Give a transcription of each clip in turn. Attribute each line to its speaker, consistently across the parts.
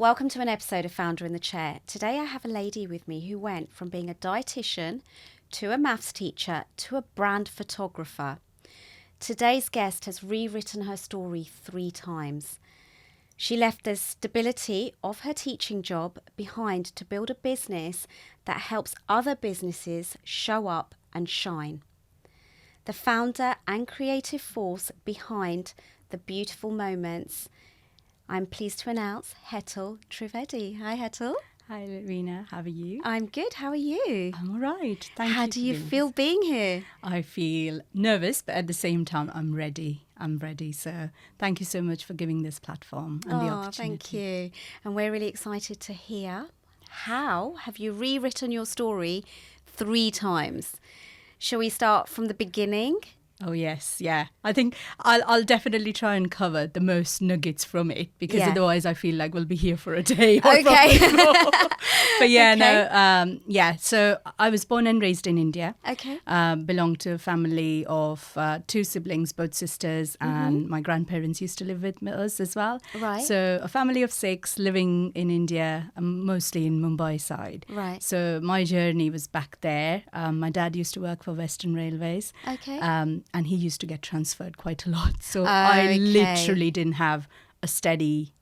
Speaker 1: Welcome to an episode of Founder in the Chair. Today I have a lady with me who went from being a dietitian to a maths teacher to a brand photographer. Today's guest has rewritten her story 3 times. She left the stability of her teaching job behind to build a business that helps other businesses show up and shine. The founder and creative force behind the beautiful moments. I'm pleased to announce Hetal Trivedi. Hi, Hetal.
Speaker 2: Hi, Rina. How are you?
Speaker 1: I'm good. How are you?
Speaker 2: I'm all right. Thank you.
Speaker 1: How do you feel being here?
Speaker 2: I feel nervous, but at the same time, I'm ready. So thank you so much for giving this platform and the opportunity.
Speaker 1: Thank you. And we're really excited to hear how have you rewritten your story 3 times? Shall we start from the beginning?
Speaker 2: Oh, yes. Yeah. I think I'll definitely try and cover the most nuggets from it because otherwise I feel like we'll be here for a day.
Speaker 1: Okay.
Speaker 2: But yeah, So I was born and raised in India.
Speaker 1: Okay.
Speaker 2: Belonged to a family of 2 siblings, both sisters, and my grandparents used to live with us as well.
Speaker 1: Right.
Speaker 2: So a family of 6 living in India, mostly in Mumbai side.
Speaker 1: Right.
Speaker 2: So my journey was back there. My dad used to work for Western Railways.
Speaker 1: Okay.
Speaker 2: And he used to get transferred quite a lot. So I literally didn't have a steady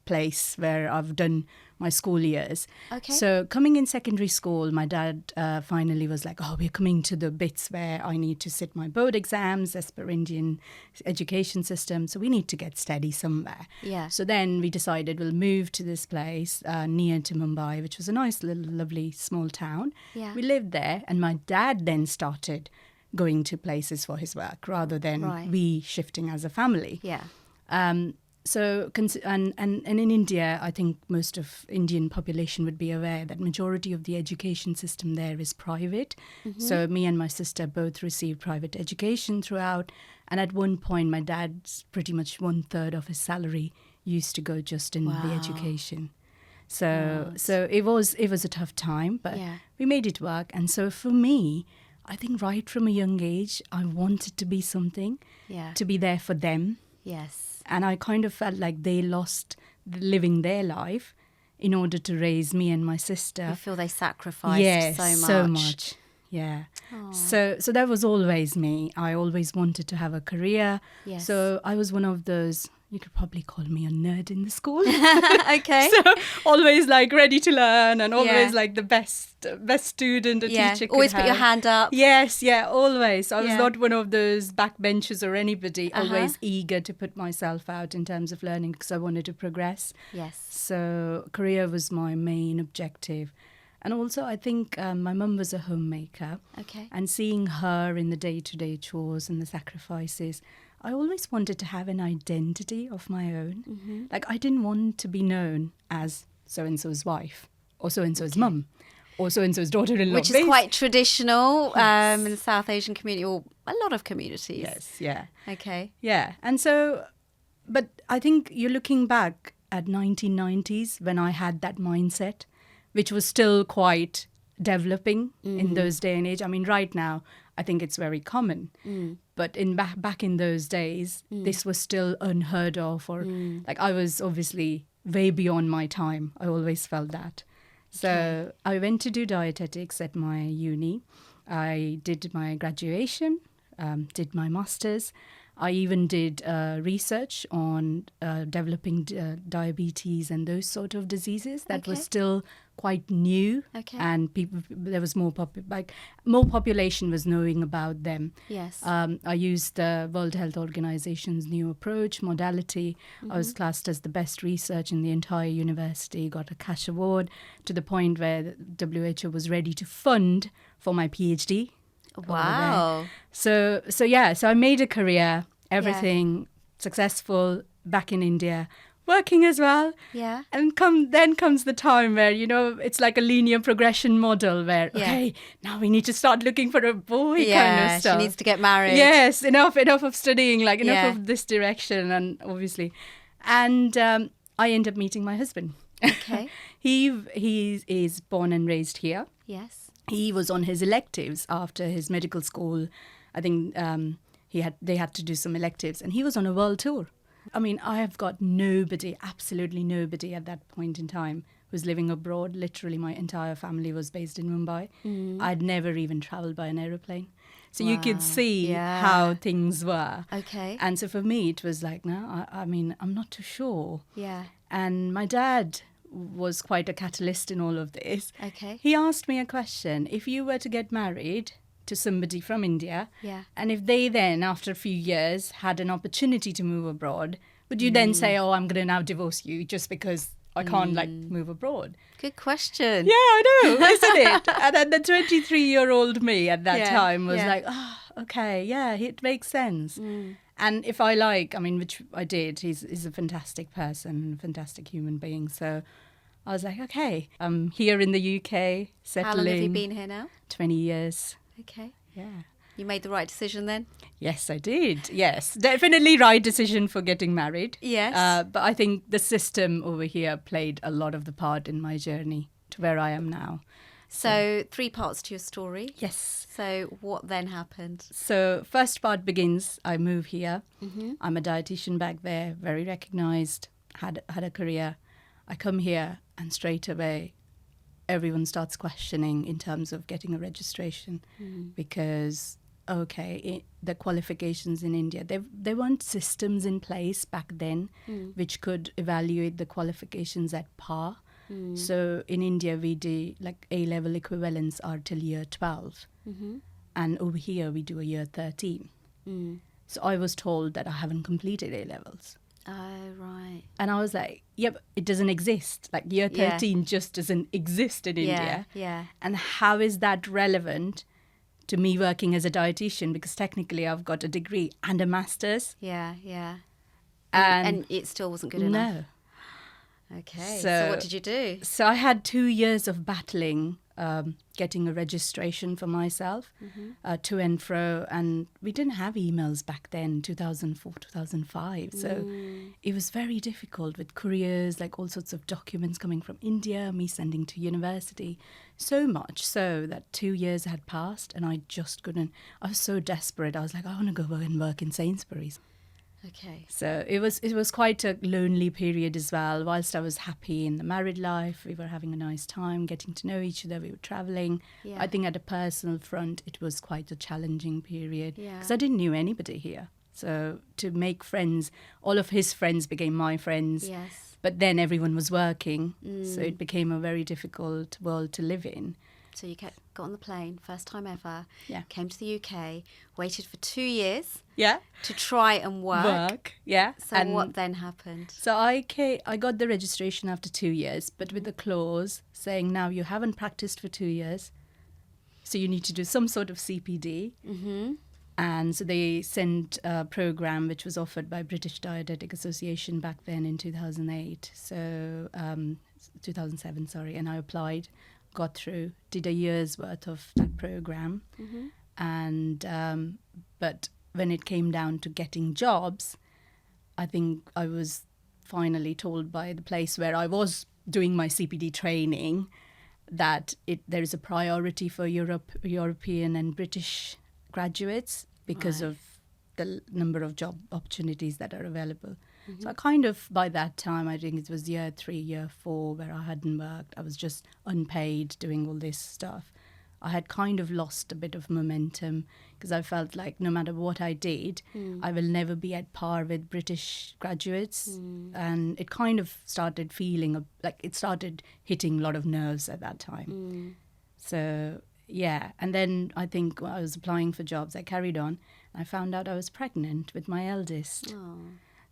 Speaker 2: place where I've done my school years.
Speaker 1: Okay.
Speaker 2: So coming in secondary school, my dad finally was like, we're coming to the bits where I need to sit my board exams as per Indian education system. So we need to get steady somewhere.
Speaker 1: Yeah.
Speaker 2: So then we decided we'll move to this place near to Mumbai, which was a nice little lovely small town.
Speaker 1: Yeah.
Speaker 2: We lived there and my dad then started going to places for his work rather than we shifting as a family.
Speaker 1: Yeah.
Speaker 2: And in India, I think most of Indian population would be aware that majority of the education system there is private. Mm-hmm. So me and my sister both received private education throughout. And at one point, my dad's pretty much 1/3 of his salary used to go just in the education. So it was a tough time, but we made it work. And so for me, I think right from a young age, I wanted to be something, to be there for them.
Speaker 1: Yes.
Speaker 2: And I kind of felt like they lost living their life in order to raise me and my sister.
Speaker 1: You feel they sacrificed
Speaker 2: so much. Yeah. Aww. So that was always me. I always wanted to have a career. Yes. So I was one of those, you could probably call me a nerd in the school.
Speaker 1: Okay.
Speaker 2: So always like ready to learn and always like the best student a teacher could
Speaker 1: always
Speaker 2: have.
Speaker 1: Put your hand up.
Speaker 2: Yes, always. I was not one of those backbenchers or anybody, always eager to put myself out in terms of learning because I wanted to progress.
Speaker 1: Yes.
Speaker 2: So career was my main objective. And also I think my mum was a homemaker.
Speaker 1: Okay.
Speaker 2: And seeing her in the day-to-day chores and the sacrifices, I always wanted to have an identity of my own. Mm-hmm. Like I didn't want to be known as so-and-so's wife or so-and-so's mum or so-and-so's daughter-in-law.
Speaker 1: Which is quite traditional in the South Asian community or a lot of communities.
Speaker 2: Yes, yeah.
Speaker 1: Okay.
Speaker 2: Yeah. And so, but I think you're looking back at 1990s when I had that mindset, which was still quite developing in those day and age. I mean, right now, I think it's very common. But back in those days, this was still unheard of. Or like I was obviously way beyond my time. I always felt that. So I went to do dietetics at my uni. I did my graduation, did my master's. I even did research on developing diabetes and those sort of diseases that was still quite new, and there was more population was knowing about them.
Speaker 1: Yes.
Speaker 2: I used the World Health Organization's new approach modality. I was classed as the best research in the entire university. Got a cash award to the point where the WHO was ready to fund for my PhD.
Speaker 1: Wow.
Speaker 2: So I made a career, everything successful back in India, working as well.
Speaker 1: Yeah.
Speaker 2: And then comes the time where, it's like a linear progression model where, okay, now we need to start looking for a boy kind of stuff.
Speaker 1: She needs to get married.
Speaker 2: Yes, enough of studying, enough of this direction and obviously. And I end up meeting my husband.
Speaker 1: Okay.
Speaker 2: He is born and raised here.
Speaker 1: Yes.
Speaker 2: He was on his electives after his medical school. I think they had to do some electives, and he was on a world tour. I mean, I have got nobody, absolutely nobody at that point in time who's living abroad. Literally, my entire family was based in Mumbai. I'd never even traveled by an aeroplane. So you could see how things were.
Speaker 1: Okay.
Speaker 2: And so for me, it was like, no, I mean, I'm not too sure.
Speaker 1: Yeah.
Speaker 2: And my dad was quite a catalyst in all of this.
Speaker 1: Okay.
Speaker 2: He asked me a question. If you were to get married to somebody from India,
Speaker 1: Yeah.
Speaker 2: and if they then, after a few years, had an opportunity to move abroad, would you then say, oh, I'm going to now divorce you just because I can't move abroad?
Speaker 1: Good question.
Speaker 2: Yeah, I know, isn't it? And then the 23-year-old me at that
Speaker 1: Yeah,
Speaker 2: time was
Speaker 1: yeah.
Speaker 2: like, oh, okay, yeah, it makes sense. And if I which I did, he's a fantastic person, fantastic human being. So I was like, okay, I'm here in the UK, settling.
Speaker 1: How long have you been here now?
Speaker 2: 20 years.
Speaker 1: Okay.
Speaker 2: Yeah.
Speaker 1: You made the right decision then?
Speaker 2: Yes, I did. Yes, definitely right decision for getting married.
Speaker 1: Yes.
Speaker 2: But I think the system over here played a lot of the part in my journey to where I am now.
Speaker 1: So 3 parts to your story.
Speaker 2: Yes.
Speaker 1: So what then happened?
Speaker 2: So first part begins, I move here. I'm a dietitian back there, very recognized, had a career. I come here and straight away everyone starts questioning in terms of getting a registration because, okay, the qualifications in India, there weren't systems in place back then which could evaluate the qualifications at par. So in India, we do like A-level equivalents are till year 12. And over here, we do a year 13. So I was told that I haven't completed A-levels.
Speaker 1: Oh, right.
Speaker 2: And I was like, yep, it doesn't exist. Like year 13 just doesn't exist in India.
Speaker 1: Yeah.
Speaker 2: And how is that relevant to me working as a dietitian? Because technically I've got a degree and a master's.
Speaker 1: Yeah, yeah.
Speaker 2: And
Speaker 1: And it still wasn't good enough?
Speaker 2: No.
Speaker 1: Okay. So what did you do?
Speaker 2: So I had 2 years of battling, getting a registration for myself, to and fro. And we didn't have emails back then, 2004, 2005. So it was very difficult with couriers, like all sorts of documents coming from India, me sending to university. So much so that 2 years had passed and I just couldn't. I was so desperate. I was like, I want to go and work in Sainsbury's.
Speaker 1: Okay.
Speaker 2: So it was quite a lonely period as well. Whilst I was happy in the married life, we were having a nice time, getting to know each other, we were travelling.
Speaker 1: Yeah.
Speaker 2: I think at a personal front, it was quite a challenging period
Speaker 1: Yeah.
Speaker 2: because I didn't know anybody here. So to make friends, all of his friends became my friends.
Speaker 1: Yes.
Speaker 2: But then everyone was working, so it became a very difficult world to live in.
Speaker 1: So you got on the plane, first time ever,
Speaker 2: Yeah.
Speaker 1: came to the UK, waited for 2 years
Speaker 2: Yeah.
Speaker 1: to try and work.
Speaker 2: Yeah.
Speaker 1: So
Speaker 2: And
Speaker 1: what then happened?
Speaker 2: So I got the registration after 2 years, but with a clause saying now you haven't practiced for 2 years, so you need to do some sort of CPD. And so they sent a program which was offered by British Dietetic Association back then in 2008. So 2007, sorry, and I applied, got through, did a year's worth of that program. And but when it came down to getting jobs, I think I was finally told by the place where I was doing my CPD training that there is a priority for European and British graduates because of the number of job opportunities that are available. So I kind of, by that time, I think it was year 3, year 4, where I hadn't worked. I was just unpaid doing all this stuff. I had kind of lost a bit of momentum because I felt like no matter what I did, I will never be at par with British graduates. And it kind of started feeling like it started hitting a lot of nerves at that time. So, yeah. And then I think when I was applying for jobs, I carried on. I found out I was pregnant with my eldest.
Speaker 1: Oh.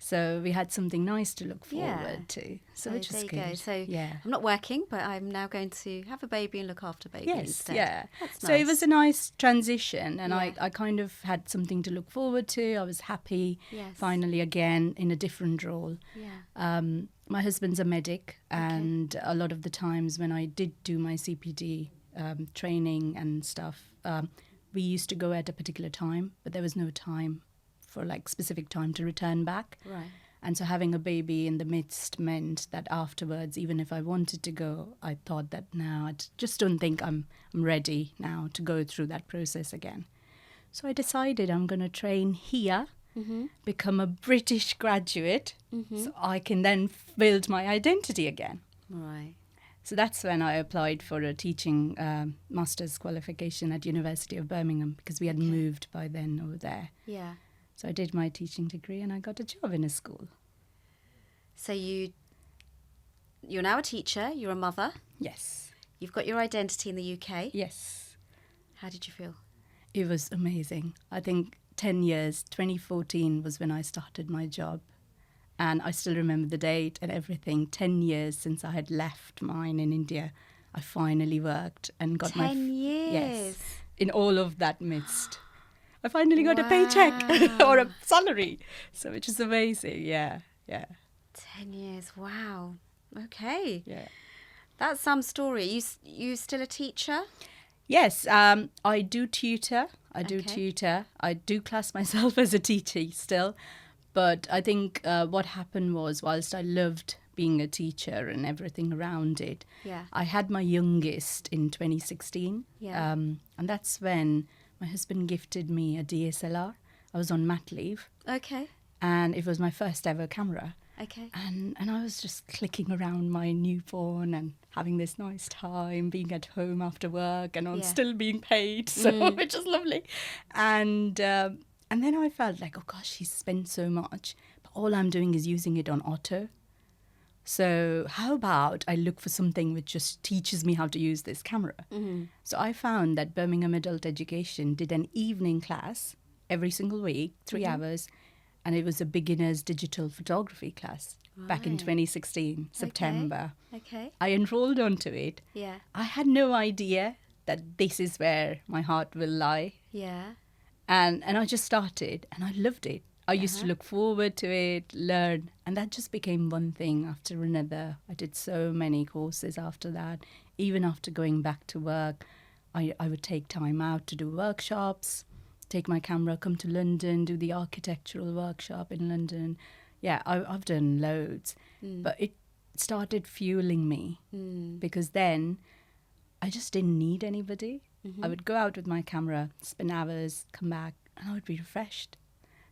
Speaker 2: So we had something nice to look forward to. So which was
Speaker 1: there you
Speaker 2: good.
Speaker 1: go. So
Speaker 2: yeah.
Speaker 1: I'm not working, but I'm now going to have a baby and look after baby
Speaker 2: Yes,
Speaker 1: instead.
Speaker 2: yeah.
Speaker 1: That's
Speaker 2: So it
Speaker 1: nice.
Speaker 2: was a nice transition and
Speaker 1: Yeah.
Speaker 2: I kind of had something to look forward to. I was happy
Speaker 1: Yes.
Speaker 2: finally again in a different role.
Speaker 1: Yeah.
Speaker 2: My husband's a medic and a lot of the times when I did do my CPD training and stuff, we used to go at a particular time, but there was no time for like specific time to return back.
Speaker 1: Right.
Speaker 2: And so having a baby in the midst meant that afterwards, even if I wanted to go, I thought that now I just don't think I'm ready now to go through that process again. So I decided I'm going to train here become a British graduate, so I can then build my identity again.
Speaker 1: Right.
Speaker 2: So that's when I applied for a teaching master's qualification at University of Birmingham, because we had moved by then over there.
Speaker 1: Yeah.
Speaker 2: So I did my teaching degree and I got a job in a school.
Speaker 1: So you're now a teacher, you're a mother,
Speaker 2: Yes.
Speaker 1: you've got your identity in the UK.
Speaker 2: Yes.
Speaker 1: How did you feel?
Speaker 2: It was amazing. I think 10 years, 2014 was when I started my job. And I still remember the date and everything. 10 years since I had left mine in India, I finally worked and got
Speaker 1: 10 years?
Speaker 2: Yes. In all of that midst, I finally got a paycheck or a salary. So, which is amazing. Yeah.
Speaker 1: 10 years, wow. Okay.
Speaker 2: Yeah.
Speaker 1: That's some story. You still a teacher?
Speaker 2: Yes, I do tutor. I do class myself as a teacher still. But I think what happened was, whilst I loved being a teacher and everything around it, I had my youngest in 2016.
Speaker 1: Yeah.
Speaker 2: And that's when my husband gifted me a DSLR. I was on mat leave.
Speaker 1: Okay.
Speaker 2: And it was my first ever camera.
Speaker 1: Okay.
Speaker 2: And I was just clicking around my newborn and having this nice time, being at home after work and on still being paid, so which is lovely. And then I felt like, oh gosh, he's spent so much, but all I'm doing is using it on auto. So how about I look for something which just teaches me how to use this camera? So I found that Birmingham Adult Education did an evening class every single week, 3 hours, and it was a beginner's digital photography class back in 2016, September.
Speaker 1: Okay.
Speaker 2: I enrolled onto it.
Speaker 1: Yeah.
Speaker 2: I had no idea that this is where my heart will lie.
Speaker 1: Yeah.
Speaker 2: And I just started and I loved it. I used to look forward to it, learn, and that just became one thing after another. I did so many courses after that. Even after going back to work, I would take time out to do workshops, take my camera, come to London, do the architectural workshop in London. Yeah, I've done loads. But it started fueling me because then I just didn't need anybody. I would go out with my camera, spend hours, come back, and I would be refreshed.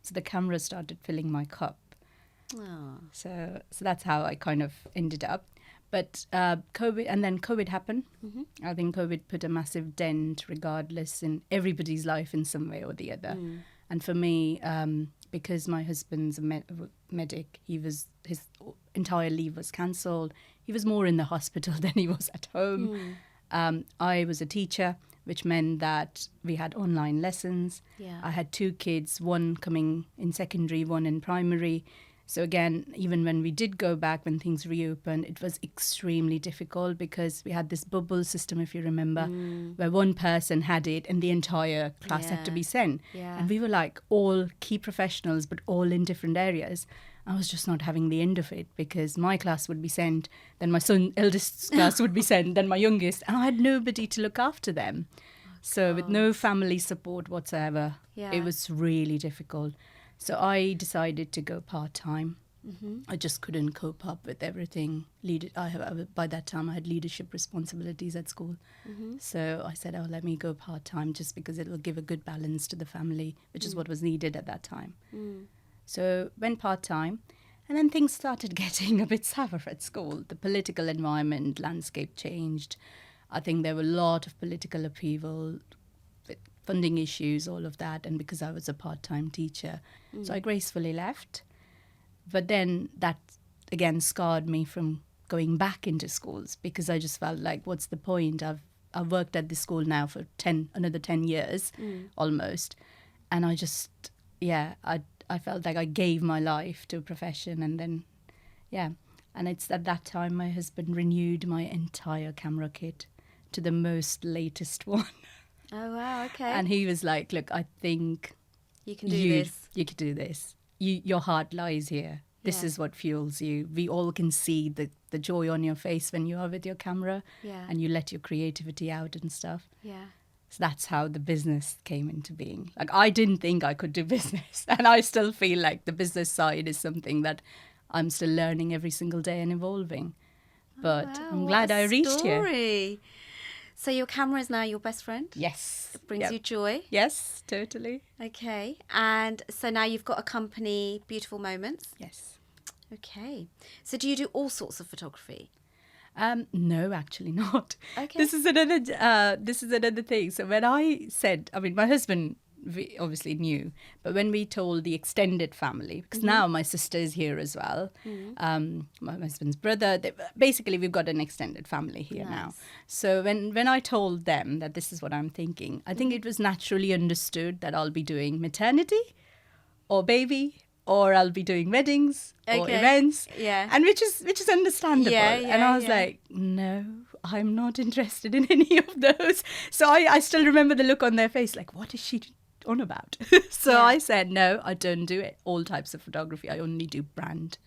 Speaker 2: So the camera started filling my cup.
Speaker 1: Oh.
Speaker 2: So that's how I kind of ended up. But COVID happened. I think COVID put a massive dent, regardless, in everybody's life in some way or the other. And for me, because my husband's a medic, his entire leave was cancelled. He was more in the hospital than he was at home. I was a teacher, which meant that we had online lessons.
Speaker 1: Yeah.
Speaker 2: I had 2 kids, one coming in secondary, one in primary. So again, even when we did go back, when things reopened, it was extremely difficult because we had this bubble system, if you remember, where one person had it and the entire class had to be sent.
Speaker 1: Yeah.
Speaker 2: And we were like all key professionals, but all in different areas. I was just not having the end of it because my class would be sent, then my eldest class would be sent, then my youngest, and I had nobody to look after them. So with no family support whatsoever, it was really difficult. So I decided to go part-time. I just couldn't cope up with everything. By that time, I had leadership responsibilities at school. So I said, let me go part-time just because it will give a good balance to the family, which is what was needed at that time. So went part-time, and then things started getting a bit sour at school. The political environment, landscape changed. I think there were a lot of political upheaval, funding issues, all of that, and because I was a part-time teacher. So I gracefully left. But then that, again, scarred me from going back into schools because I just felt like, what's the point? I've worked at this school now for another 10 years almost. And I just, I felt like I gave my life to a profession. And then, and it's at that time my husband renewed my entire camera kit to the most latest one.
Speaker 1: Oh, wow, okay.
Speaker 2: And he was like, look, I think
Speaker 1: you can do this.
Speaker 2: You can do this. Your heart lies here. This is what fuels you. We all can see the joy on your face when you are with your camera and you let your creativity out and stuff.
Speaker 1: Yeah.
Speaker 2: So that's how the business came into being. Like, I didn't think I could do business. And I still feel like the business side is something that I'm still learning every single day and evolving. But
Speaker 1: wow,
Speaker 2: I'm glad I reached here.
Speaker 1: So your camera is now your best friend?
Speaker 2: Yes.
Speaker 1: It brings
Speaker 2: Yep.
Speaker 1: you joy?
Speaker 2: Yes, totally.
Speaker 1: Okay. And so now you've got a company, Beautiful Moments.
Speaker 2: Yes.
Speaker 1: Okay. So do you do all sorts of photography?
Speaker 2: No, actually not.
Speaker 1: Okay.
Speaker 2: This is another thing. So when I said, I mean, my husband obviously knew, but when we told the extended family, because now my sister is here as well, my husband's brother, basically we've got an extended family here now.
Speaker 1: Nice.
Speaker 2: So when I told them that this is what I'm thinking, I think it was naturally understood that I'll be doing maternity or baby, or I'll be doing weddings or
Speaker 1: Okay.
Speaker 2: events,
Speaker 1: Yeah.
Speaker 2: and which is understandable.
Speaker 1: Yeah,
Speaker 2: And I was
Speaker 1: yeah.
Speaker 2: like, no, I'm not interested in any of those. So I still remember the look on their face, like, what is she on about? So
Speaker 1: Yeah.
Speaker 2: I said, no, I don't do it. All types of photography. I only do brand,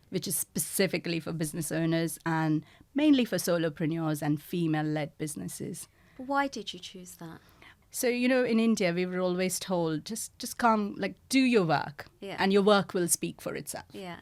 Speaker 2: which is specifically for business owners and mainly for solopreneurs and female-led businesses.
Speaker 1: Why did you choose that?
Speaker 2: So, in India, we were always told, just come, like, do your work,
Speaker 1: Yeah.
Speaker 2: and your work will speak for itself.
Speaker 1: Yeah.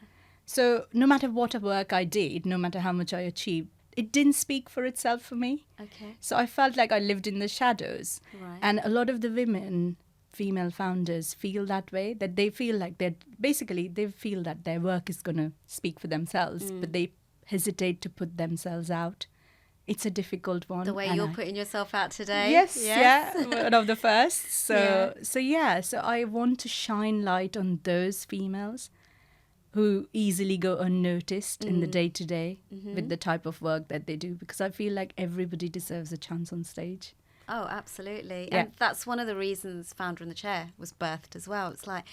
Speaker 2: So no matter what work I did, no matter how much I achieved, it didn't speak for itself for me.
Speaker 1: Okay.
Speaker 2: So I felt like I lived in the shadows.
Speaker 1: Right.
Speaker 2: And a lot of the female founders feel that way, that they feel like they feel that their work is going to speak for themselves, but they hesitate to put themselves out. It's a difficult one.
Speaker 1: The way you're putting yourself out today.
Speaker 2: Yes, yeah, one of the first. So
Speaker 1: Yeah.
Speaker 2: so I want to shine light on those females who easily go unnoticed in the day-to-day with the type of work that they do, because I feel like everybody deserves a chance on stage.
Speaker 1: Oh, absolutely.
Speaker 2: Yeah.
Speaker 1: And that's one of the reasons Founder in the Chair was birthed as well. It's like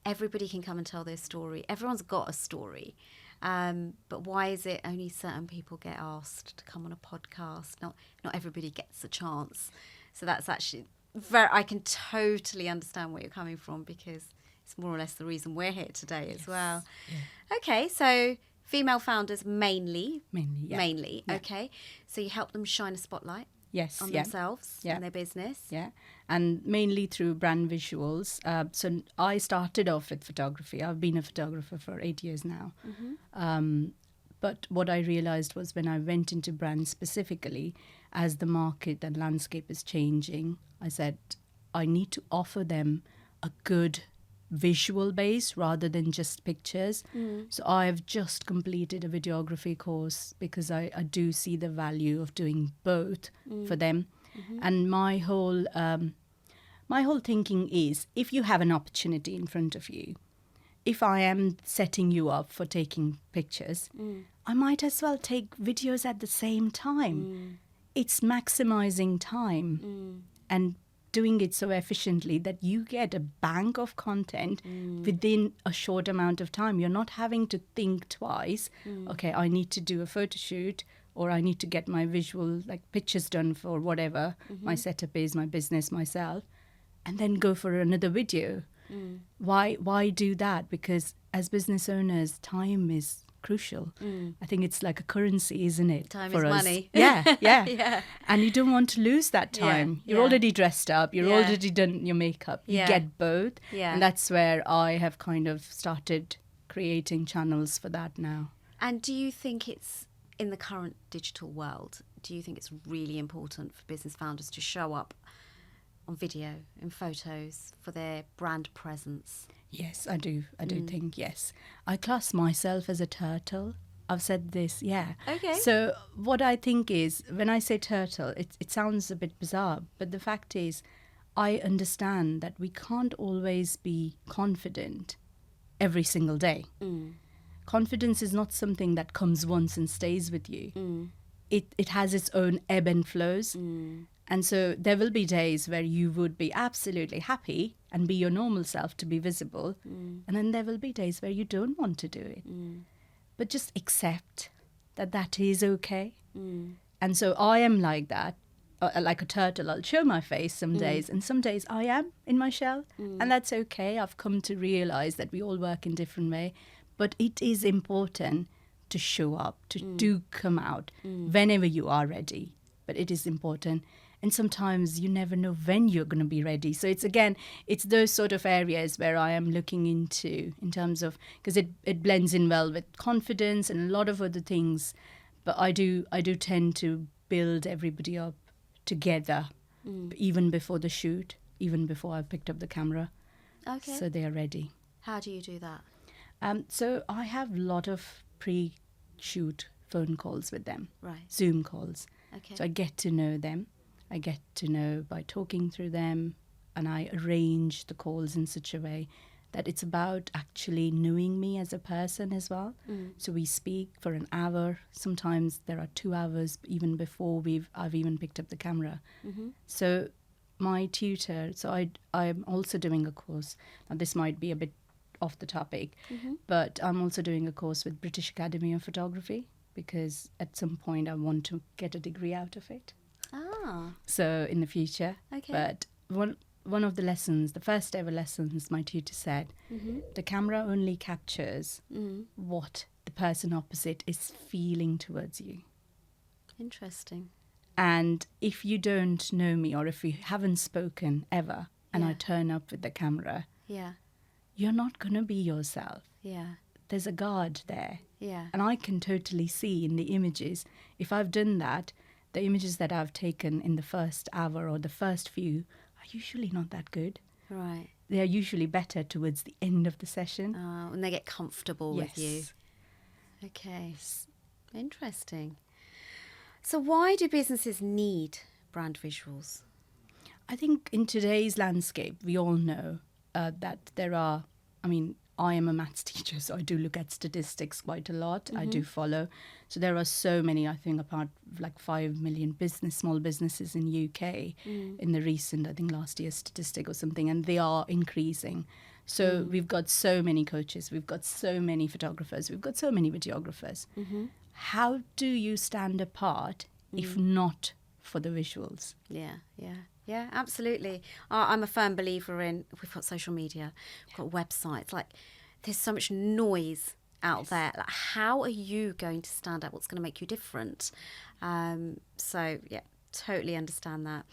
Speaker 1: everybody can come and tell their story. Everyone's got a story. But why is it only certain people get asked to come on a podcast? Not everybody gets a chance. So that's actually I can totally understand where you're coming from, because it's more or less the reason we're here today as well.
Speaker 2: Yeah.
Speaker 1: Okay, so female founders mainly.
Speaker 2: Mainly, yeah.
Speaker 1: Mainly,
Speaker 2: Yeah.
Speaker 1: okay. So you help them shine a spotlight
Speaker 2: Yes,
Speaker 1: on
Speaker 2: yeah.
Speaker 1: themselves
Speaker 2: Yeah.
Speaker 1: and their business.
Speaker 2: Yeah, and mainly through brand visuals. So I started off with photography. I've been a photographer for 8 years now. But what I realized was, when I went into brands specifically, as the market and landscape is changing, I said, I need to offer them a good visual base rather than just pictures. So I've just completed a videography course, because I do see the value of doing both for them. And my whole thinking is, if you have an opportunity in front of you, if I am setting you up for taking pictures, I might as well take videos at the same time. It's maximizing time and doing it so efficiently that you get a bank of content within a short amount of time. You're not having to think twice, okay, I need to do a photo shoot, or I need to get my visual, like, pictures done for whatever my setup is, my business, myself, and then go for another video. Why do that? Because as business owners, time is crucial. I think it's like a currency, isn't it?
Speaker 1: Time
Speaker 2: for
Speaker 1: is
Speaker 2: us?
Speaker 1: money.
Speaker 2: Yeah.
Speaker 1: Yeah.
Speaker 2: And you don't want to lose that time.
Speaker 1: Yeah,
Speaker 2: You're already dressed up. You're
Speaker 1: Yeah.
Speaker 2: already done your makeup. You
Speaker 1: Yeah.
Speaker 2: get both.
Speaker 1: Yeah.
Speaker 2: And that's where I have kind of started creating channels for that now.
Speaker 1: And do you think it's, in the current digital world, do you think it's really important for business founders to show up on video, in photos, for their brand presence?
Speaker 2: Yes, I do. I do think, yes. I class myself as a turtle. I've said this, yeah.
Speaker 1: Okay.
Speaker 2: So what I think is, when I say turtle, it sounds a bit bizarre, but the fact is, I understand that we can't always be confident every single day. Confidence is not something that comes once and stays with you. It has its own ebb and flows. And so there will be days where you would be absolutely happy and be your normal self to be visible. And then there will be days where you don't want to do it. But just accept that that is okay. And so I am like that, like a turtle. I'll show my face some days, and some days I am in my shell. And that's okay. I've come to realize that we all work in different way. But it is important to show up, to do come out whenever you are ready. But it is important. And sometimes you never know when you're going to be ready. So it's those sort of areas where I am looking into, in terms of, because it blends in well with confidence and a lot of other things. But I do tend to build everybody up together, even before the shoot, even before I picked up the camera.
Speaker 1: Okay.
Speaker 2: So they are ready.
Speaker 1: How do you do that?
Speaker 2: So I have a lot of pre-shoot phone calls with them,
Speaker 1: Right.
Speaker 2: Zoom calls.
Speaker 1: Okay.
Speaker 2: So I get to know them. I get to know by talking through them, and I arrange the calls in such a way that it's about actually knowing me as a person as well. So we speak for an hour. Sometimes there are 2 hours even before I've even picked up the camera. So my tutor, I'm also doing a course. Now this might be a bit off the topic, but I'm also doing a course with British Academy of Photography because at some point I want to get a degree out of it.
Speaker 1: Ah.
Speaker 2: So in the future.
Speaker 1: Okay.
Speaker 2: But one of the lessons, the first ever lessons, my tutor said, the camera only captures what the person opposite is feeling towards you.
Speaker 1: Interesting.
Speaker 2: And if you don't know me or if we haven't spoken ever and I
Speaker 1: Yeah.
Speaker 2: turn up with the camera,
Speaker 1: Yeah.
Speaker 2: you're not going to be yourself.
Speaker 1: Yeah.
Speaker 2: There's a guard there.
Speaker 1: Yeah.
Speaker 2: And I can totally see in the images, if I've done that, the images that I've taken in the first hour or the first few are usually not that good.
Speaker 1: Right.
Speaker 2: They are usually better towards the end of the session.
Speaker 1: When they get comfortable with you.
Speaker 2: Yes.
Speaker 1: Okay. Interesting. So why do businesses need brand visuals?
Speaker 2: I think in today's landscape, we all know that there are, I am a maths teacher, so I do look at statistics quite a lot. I do follow. So there are so many, I think, about like 5 million small businesses in UK in the recent, I think last year's statistic or something, and they are increasing. So we've got so many coaches, we've got so many photographers, we've got so many videographers. How do you stand apart if not for the visuals?
Speaker 1: Yeah, yeah. Yeah, absolutely. I'm a firm believer in, we've got social media, we've got websites, like there's so much noise out there. Like, how are you going to stand out? What's going to make you different? So, yeah, totally understand that.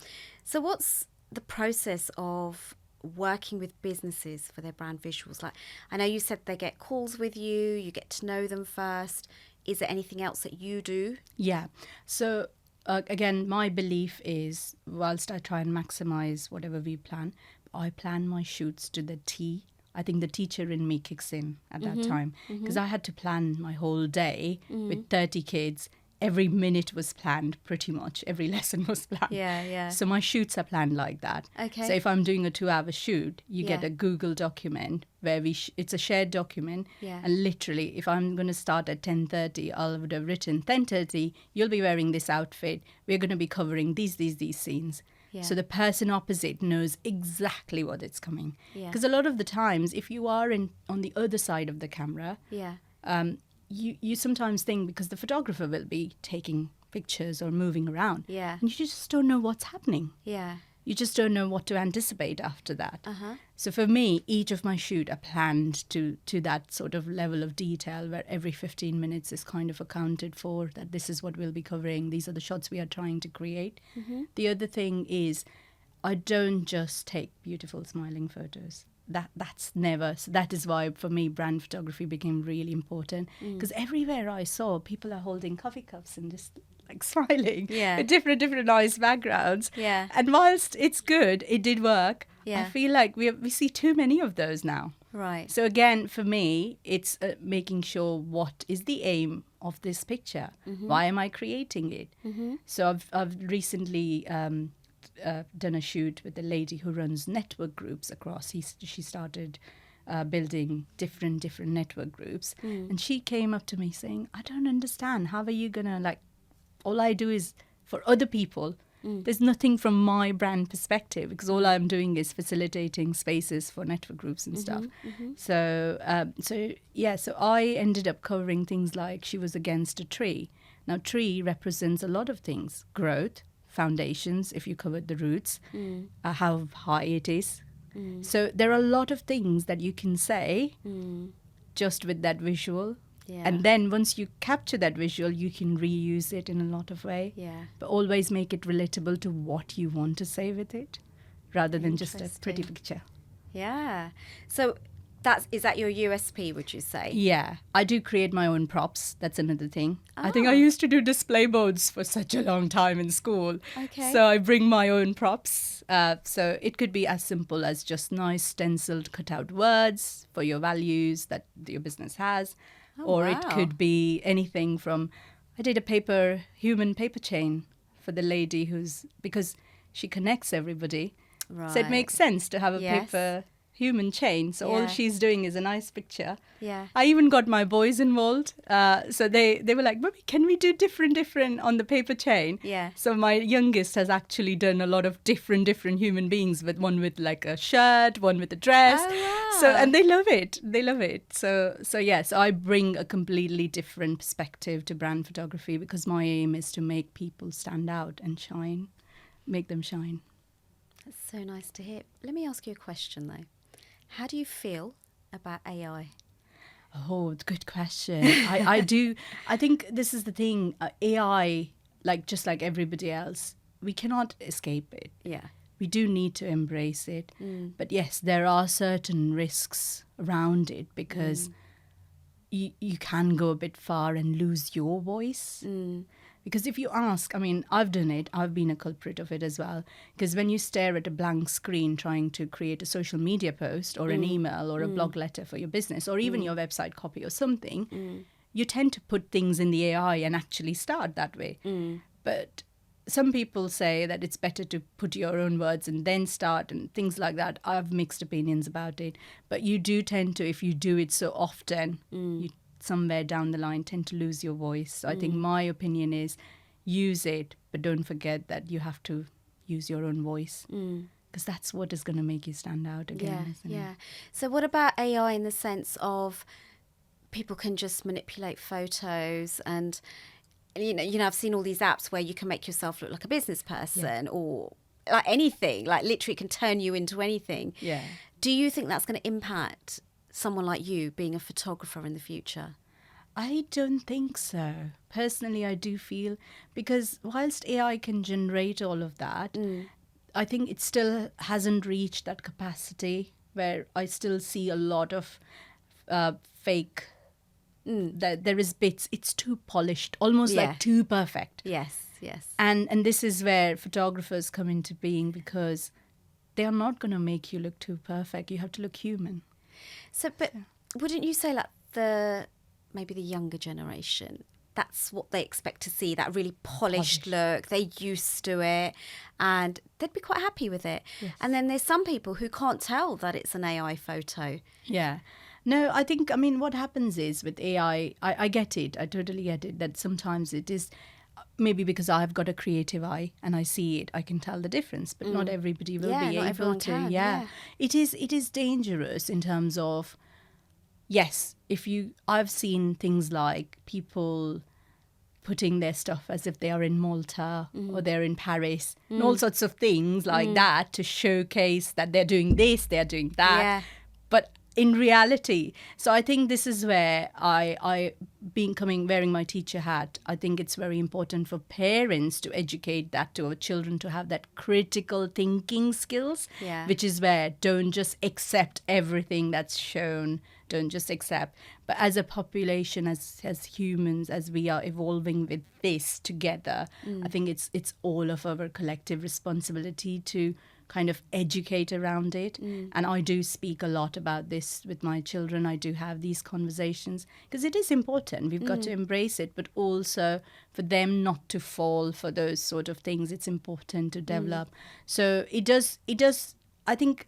Speaker 1: So what's the process of working with businesses for their brand visuals? Like, I know you said they get calls with you, you get to know them first. Is there anything else that you do?
Speaker 2: Yeah. So again, my belief is, whilst I try and maximize whatever we plan, I plan my shoots to the T. I think the teacher in me kicks in at that time because I had to plan my whole day with 30 kids. Every minute was planned, pretty much. Every lesson was planned.
Speaker 1: Yeah, yeah.
Speaker 2: So my shoots are planned like that.
Speaker 1: Okay.
Speaker 2: So if I'm doing a 2-hour shoot, you get
Speaker 1: Yeah.
Speaker 2: a Google document where it's a shared document.
Speaker 1: Yeah.
Speaker 2: And literally, if I'm going to start at 10:30, I would have written 10:30, you'll be wearing this outfit. We're going to be covering these scenes.
Speaker 1: Yeah.
Speaker 2: So the person opposite knows exactly what it's coming.
Speaker 1: Yeah.
Speaker 2: Because a lot of the times, if you are on the other side of the camera,
Speaker 1: Yeah.
Speaker 2: you sometimes think, because the photographer will be taking pictures or moving around,
Speaker 1: Yeah.
Speaker 2: and you just don't know what's happening.
Speaker 1: Yeah.
Speaker 2: You just don't know what to anticipate after that.
Speaker 1: Uh-huh.
Speaker 2: So for me, each of my shoot are planned to that sort of level of detail where every 15 minutes is kind of accounted for, that this is what we'll be covering, these are the shots we are trying to create. The other thing is, I don't just take beautiful smiling photos. That's never. So that is why for me brand photography became really important, because everywhere I saw, people are holding coffee cups and just like smiling,
Speaker 1: Yeah.
Speaker 2: with different nice backgrounds.
Speaker 1: Yeah.
Speaker 2: And whilst it's good, it did work.
Speaker 1: Yeah.
Speaker 2: I feel like we see too many of those now.
Speaker 1: Right.
Speaker 2: So again, for me, it's making sure what is the aim of this picture. Why am I creating it? So I've recently done a shoot with a lady who runs network groups across. She started building different network groups, and she came up to me saying, "I don't understand. How are you gonna, like? All I do is for other people. There's nothing from my brand perspective, because all I'm doing is facilitating spaces for network groups and stuff." So I ended up covering things like, she was against a tree. Now, tree represents a lot of things: growth, foundations, if you covered the roots, how high it is. So there are a lot of things that you can say just with that visual.
Speaker 1: Yeah.
Speaker 2: And then once you capture that visual, you can reuse it in a lot of ways.
Speaker 1: Yeah.
Speaker 2: But always make it relatable to what you want to say with it, rather than just a pretty
Speaker 1: Interesting.
Speaker 2: picture.
Speaker 1: Yeah. So Is that your USP, would you say?
Speaker 2: Yeah, I do create my own props. That's another thing. I think I
Speaker 1: Ah.
Speaker 2: used to do display boards for such a long time in school.
Speaker 1: Okay.
Speaker 2: So I bring my own props. So it could be as simple as just nice stenciled cutout words for your values that your business has.
Speaker 1: Oh,
Speaker 2: Or
Speaker 1: wow.
Speaker 2: it could be anything from, I did a human paper chain for the lady because she connects everybody.
Speaker 1: Right.
Speaker 2: So it makes sense to have a
Speaker 1: Yes.
Speaker 2: paper human chain. So all
Speaker 1: Yeah.
Speaker 2: she's doing is a nice picture.
Speaker 1: Yeah.
Speaker 2: I even got my boys involved. So they were like, Mommy, can we do different on the paper chain?
Speaker 1: Yeah.
Speaker 2: So my youngest has actually done a lot of different human beings, with one with like a shirt, one with a dress.
Speaker 1: Oh, wow.
Speaker 2: So, and they love it. They love it. So I bring a completely different perspective to brand photography because my aim is to make people stand out and shine, make them shine.
Speaker 1: That's so nice to hear. Let me ask you a question, though. How do you feel about AI?
Speaker 2: Oh, good question. I do. I think this is the thing. AI, just like everybody else, we cannot escape it.
Speaker 1: Yeah.
Speaker 2: We do need to embrace it. But yes, there are certain risks around it because you can go a bit far and lose your voice. Because if you ask, I've done it, I've been a culprit of it as well. Because when you stare at a blank screen trying to create a social media post or an email or a blog letter for your business or even your website copy or something, you tend to put things in the AI and actually start that way. But some people say that it's better to put your own words and then start and things like that. I have mixed opinions about it. But you do tend to, if you do it so often, you somewhere down the line tend to lose your voice. So I think my opinion is use it, but don't forget that you have to use your own voice because that's what is going to make you stand out again.
Speaker 1: Yeah. So what about AI in the sense of people can just manipulate photos and I've seen all these apps where you can make yourself look like a business person or like anything, like literally can turn you into anything.
Speaker 2: Yeah.
Speaker 1: Do you think that's going to impact someone like you being a photographer in the future?
Speaker 2: I don't think so. Personally, I do feel because whilst AI can generate all of that, I think it still hasn't reached that capacity where I still see a lot of fake. That there is bits. It's too polished, almost like too perfect.
Speaker 1: Yes.
Speaker 2: And this is where photographers come into being because they are not going to make you look too perfect. You have to look human.
Speaker 1: So, but wouldn't you say like maybe the younger generation, that's what they expect to see, that really polished look. They're used to it and they'd be quite happy with it.
Speaker 2: Yes.
Speaker 1: And then there's some people who can't tell that it's an AI photo.
Speaker 2: Yeah. No, I think, what happens is with AI, I get it. I totally get it that sometimes it is maybe because I've got a creative eye and I see it, I can tell the difference, but not everybody will be
Speaker 1: not
Speaker 2: able
Speaker 1: everyone
Speaker 2: to.
Speaker 1: can, yeah.
Speaker 2: It is dangerous in terms of, yes, I've seen things like people putting their stuff as if they are in Malta or they're in Paris and all sorts of things like that to showcase that they're doing this, they're doing that.
Speaker 1: Yeah.
Speaker 2: But in reality, so I think this is where wearing my teacher hat, I think it's very important for parents to educate that to our children to have that critical thinking skills, which is where don't just accept everything that's shown, don't just accept. But as a population, as humans, as we are evolving with this together, I think it's all of our collective responsibility to kind of educate around it. And I do speak a lot about this with my children. I do have these conversations because it is important. We've got to embrace it, but also for them not to fall for those sort of things. It's important to develop. So it does. I think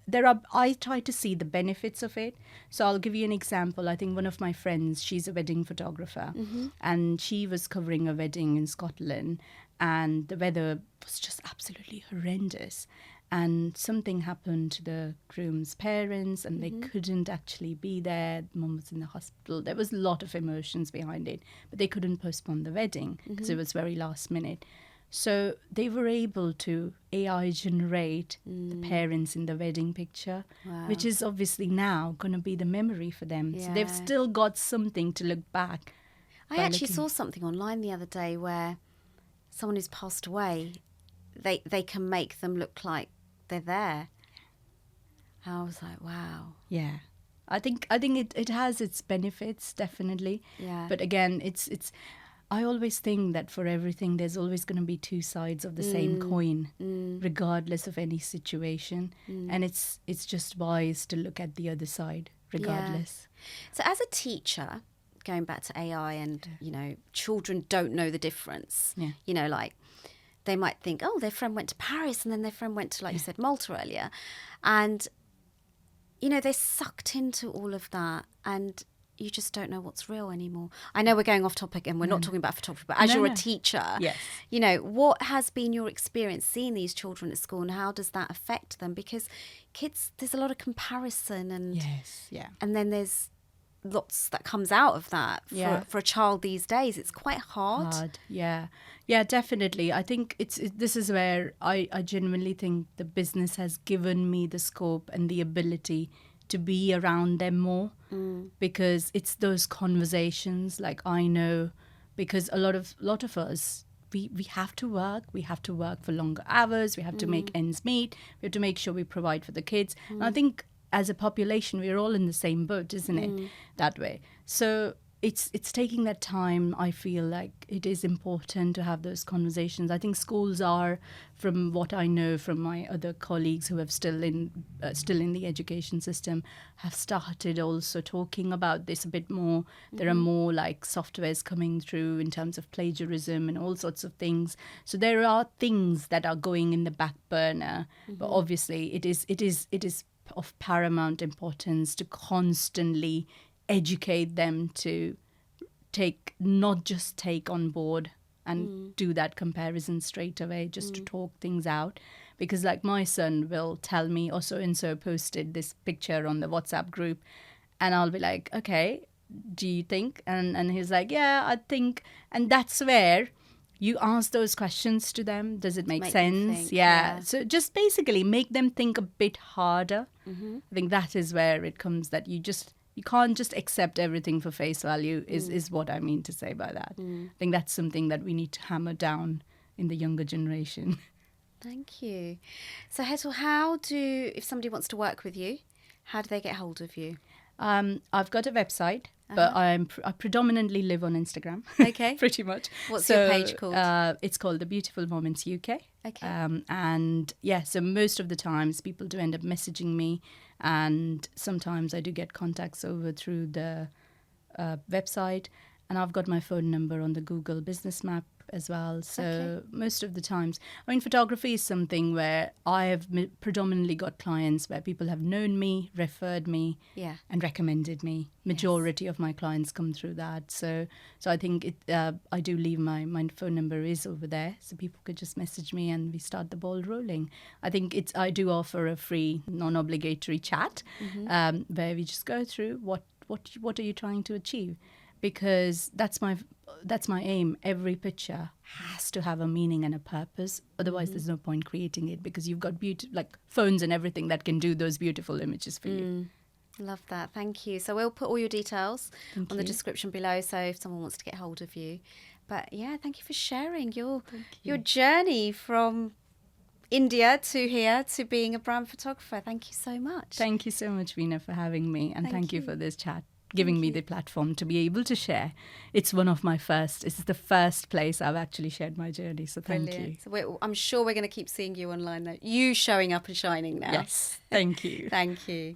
Speaker 2: I try to see the benefits of it. So I'll give you an example. I think one of my friends, she's a wedding photographer, and she was covering a wedding in Scotland, and the weather was just absolutely horrendous. And something happened to the groom's parents and they couldn't actually be there. Mum was in the hospital. There was a lot of emotions behind it, but they couldn't postpone the wedding because it was very last minute. So they were able to AI generate the parents in the wedding picture, which is obviously now going to be the memory for them. So they've still got something to look back.
Speaker 1: I actually saw something online the other day where someone who's passed away, they can make them look like they're there. I was like, wow.
Speaker 2: Yeah. I think it has its benefits, definitely.
Speaker 1: Yeah.
Speaker 2: But again, it's I always think that for everything there's always going to be two sides of the same coin, regardless of any situation. And it's just wise to look at the other side regardless.
Speaker 1: So as a teacher, going back to AI and, children don't know the difference.
Speaker 2: Yeah.
Speaker 1: Like they might think, oh, their friend went to Paris and then their friend went to, like you said, Malta earlier. And, they're sucked into all of that and you just don't know what's real anymore. I know we're going off topic and we're not talking about photography, but as you're a teacher,
Speaker 2: Yes.
Speaker 1: What has been your experience seeing these children at school and how does that affect them? Because kids, there's a lot of comparison and
Speaker 2: Yes, yeah.
Speaker 1: and then there's lots that comes out of that for a child these days. It's quite hard.
Speaker 2: Yeah, definitely. I think this is where I genuinely think the business has given me the scope and the ability to be around them more, because it's those conversations. Like I know, because a lot of us, we have to work for longer hours, we have to make ends meet, we have to make sure we provide for the kids. And I think as a population we're all in the same boat, isn't it, that way? So it's taking that time. I feel like it is important to have those conversations. I think schools are, from what I know from my other colleagues who have still in the education system, have started also talking about this a bit more. There are more like softwares coming through in terms of plagiarism and all sorts of things. So there are things that are going in the back burner, but obviously it is of paramount importance to constantly educate them to not just take on board and do that comparison straight away, just to talk things out. Because like my son will tell me, oh, so and so posted this picture on the WhatsApp group, and I'll be like, okay, do you think? And he's like, yeah, I think. And that's where you ask those questions to them. Does it make sense?
Speaker 1: Think,
Speaker 2: Yeah. So just basically make them think a bit harder. I think that is where it comes, that you can't just accept everything for face value is what I mean to say by that. I think that's something that we need to hammer down in the younger generation.
Speaker 1: Thank you. So Hetal, if somebody wants to work with you, how do they get hold of you?
Speaker 2: I've got a website, but I predominantly live on Instagram.
Speaker 1: Okay.
Speaker 2: Pretty much.
Speaker 1: What's your page called?
Speaker 2: It's called The Beautiful Moments UK.
Speaker 1: Okay.
Speaker 2: And yeah, so most of the times people do end up messaging me, and sometimes I do get contacts over through the website, and I've got my phone number on the Google business map as well. So most of the times, I mean, photography is something where I have predominantly got clients where people have known me, referred me, and recommended me. Majority of my clients come through that. So I think I do leave my phone number is over there, so people could just message me and we start the ball rolling. I think I do offer a free, non-obligatory chat where we just go through what are you trying to achieve. Because that's my aim. Every picture has to have a meaning and a purpose. Otherwise, there's no point creating it, because you've got like phones and everything that can do those beautiful images for you.
Speaker 1: Love that. Thank you. So we'll put all your details on the description below, so if someone wants to get hold of you. But yeah, thank you for sharing your journey from India to here to being a brand photographer. Thank you so much.
Speaker 2: Thank you so much, Veena, for having me, and thank you for this chat. Giving me the platform to be able to share. It's the first place I've actually shared my journey, so thank you.
Speaker 1: So I'm sure we're going to keep seeing you online though. You showing up and shining now.
Speaker 2: Yes, thank you.
Speaker 1: Thank you.